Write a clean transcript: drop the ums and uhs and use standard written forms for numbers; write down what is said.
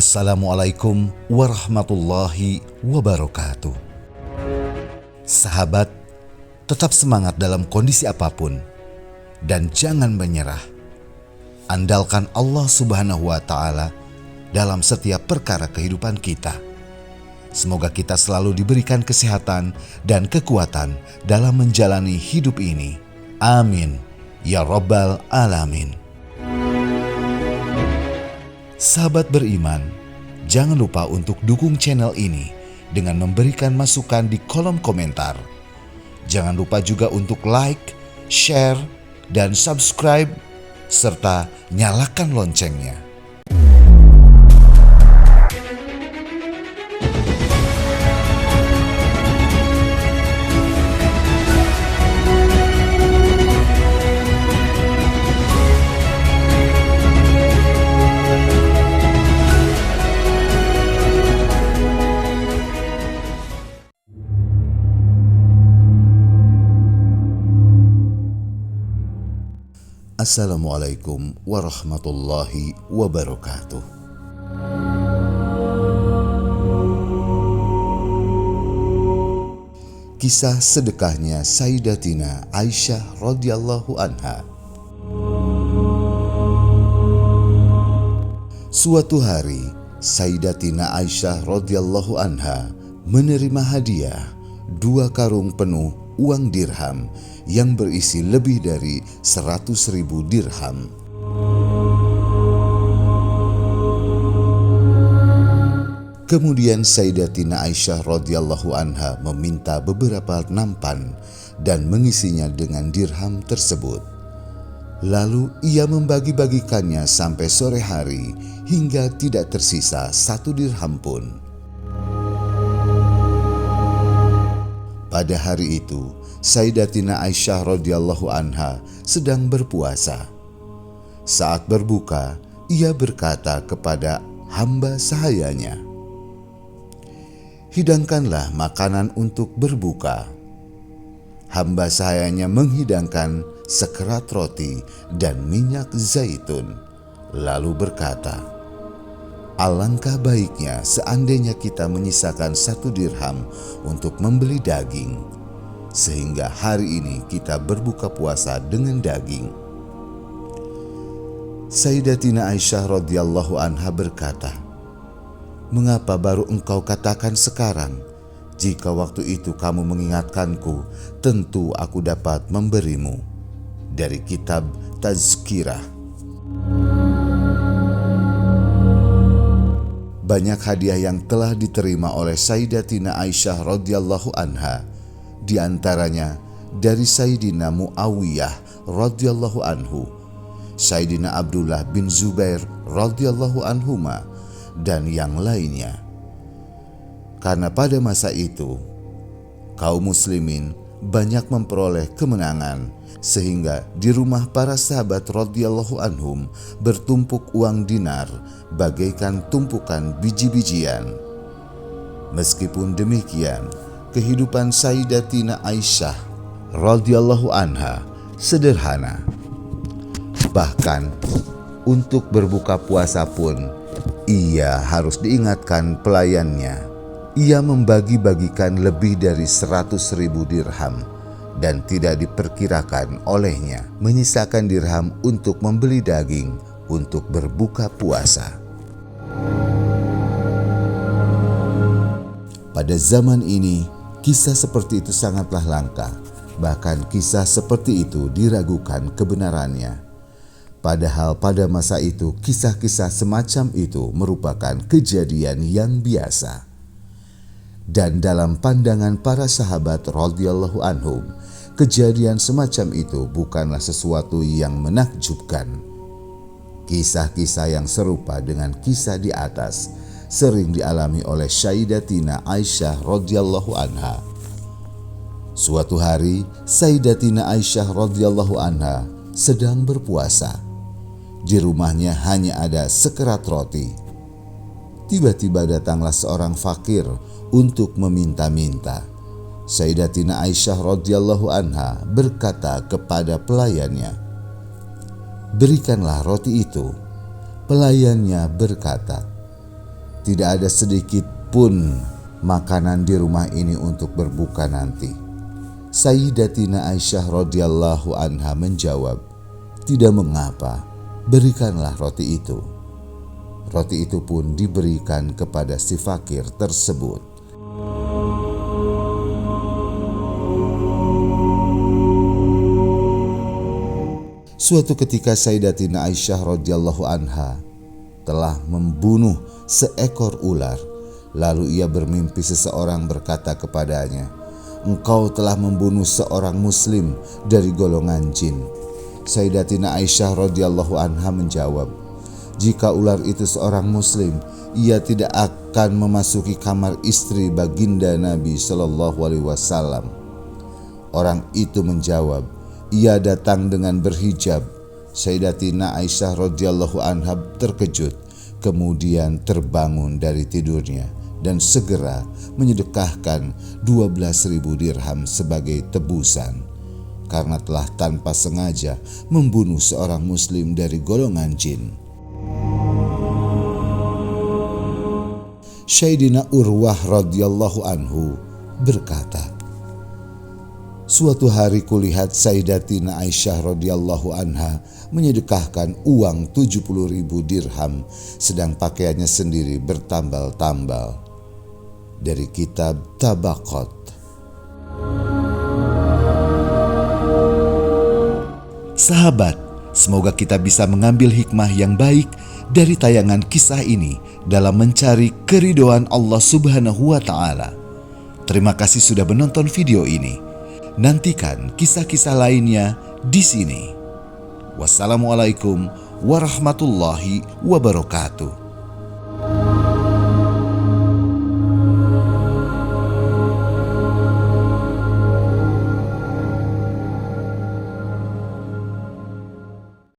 Assalamualaikum warahmatullahi wabarakatuh. Sahabat, tetap semangat dalam kondisi apapun dan jangan menyerah. Andalkan Allah Subhanahu wa Ta'ala dalam setiap perkara kehidupan kita. Semoga kita selalu diberikan kesehatan dan kekuatan dalam menjalani hidup ini. Amin ya Rabbal Alamin. Sahabat beriman, jangan lupa untuk dukung channel ini dengan memberikan masukan di kolom komentar. Jangan lupa juga untuk like, share, dan subscribe, serta nyalakan loncengnya. Assalamualaikum warahmatullahi wabarakatuh. Kisah sedekahnya Sayyidatina Aisyah radhiyallahu anha. Suatu hari, Sayyidatina Aisyah radhiyallahu anha menerima hadiah 2 karung penuh uang dirham yang berisi lebih dari 100.000 dirham. Kemudian Sayyidatina Aisyah radhiyallahu anha meminta beberapa nampan dan mengisinya dengan dirham tersebut. Lalu ia membagi-bagikannya sampai sore hari hingga tidak tersisa 1 dirham pun. Pada hari itu, Sayyidatina Aisyah radhiyallahu anha sedang berpuasa. Saat berbuka, ia berkata kepada hamba sahayanya, "Hidangkanlah makanan untuk berbuka." Hamba sahayanya menghidangkan sekerat roti dan minyak zaitun, lalu berkata, "Alangkah baiknya seandainya kita menyisakan 1 dirham untuk membeli daging, sehingga hari ini kita berbuka puasa dengan daging." Sayyidatina Aisyah radhiyallahu anha berkata, "Mengapa baru engkau katakan sekarang? Jika waktu itu kamu mengingatkanku, tentu aku dapat memberimu." Dari kitab Tazkirah. Banyak hadiah yang telah diterima oleh Sayyidatina Aisyah radhiyallahu anha, di antaranya dari Sayyidina Muawiyah radhiyallahu anhu, Sayyidina Abdullah bin Zubair radhiyallahu anhuma, dan yang lainnya. Karena pada masa itu kaum muslimin banyak memperoleh kemenangan, sehingga di rumah para sahabat radhiyallahu anhum bertumpuk uang dinar bagaikan tumpukan biji-bijian. Meskipun demikian, kehidupan Sayyidatina Aisyah radhiyallahu anha sederhana. Bahkan untuk berbuka puasa pun ia harus diingatkan pelayannya. Ia membagi-bagikan lebih dari 100.000 dirham dan tidak diperkirakan olehnya menyisakan dirham untuk membeli daging untuk berbuka puasa. Pada zaman ini, kisah seperti itu sangatlah langka. Bahkan kisah seperti itu diragukan kebenarannya. Padahal pada masa itu kisah-kisah semacam itu merupakan kejadian yang biasa. Dan dalam pandangan para sahabat radhiyallahu anhum, kejadian semacam itu bukanlah sesuatu yang menakjubkan. Kisah-kisah yang serupa dengan kisah di atas sering dialami oleh Sayyidatina Aisyah radhiyallahu anha. Suatu hari, Sayyidatina Aisyah radhiyallahu anha sedang berpuasa. Di rumahnya hanya ada sekerat roti. Tiba-tiba datanglah seorang fakir untuk meminta-minta. Sayyidatina Aisyah radhiyallahu anha berkata kepada pelayannya, "Berikanlah roti itu." Pelayannya berkata, Tidak ada sedikit pun makanan di rumah ini untuk berbuka nanti. Sayyidatina Aisyah radhiyallahu anha menjawab, "Tidak mengapa, berikanlah roti itu." Roti itu pun diberikan kepada si fakir tersebut. Suatu ketika Sayyidatina Aisyah radhiyallahu anha telah membunuh seekor ular. Lalu ia bermimpi seseorang berkata kepadanya, "Engkau telah membunuh seorang muslim dari golongan jin." Sayyidatina Aisyah radhiyallahu anha menjawab, "Jika ular itu seorang muslim, ia tidak akan memasuki kamar istri baginda Nabi Shallallahu Alaihi Wasallam." Orang itu menjawab, "Ia datang dengan berhijab." Sayyidatina Aisyah radhiyallahu anha terkejut, kemudian terbangun dari tidurnya dan segera menyedekahkan 12.000 dirham sebagai tebusan karena telah tanpa sengaja membunuh seorang muslim dari golongan jin. Sayyidina Urwah radhiyallahu anhu berkata, "Suatu hari kulihat Sayyidatina Aisyah radhiyallahu anha menyedekahkan uang 70.000 dirham, sedang pakaiannya sendiri bertambal-tambal." Dari kitab Tabaqat. Sahabat, semoga kita bisa mengambil hikmah yang baik dari tayangan kisah ini dalam mencari keridhaan Allah Subhanahu wa Ta'ala. Terima kasih sudah menonton video ini. Nantikan kisah-kisah lainnya di sini. Wassalamualaikum warahmatullahi wabarakatuh.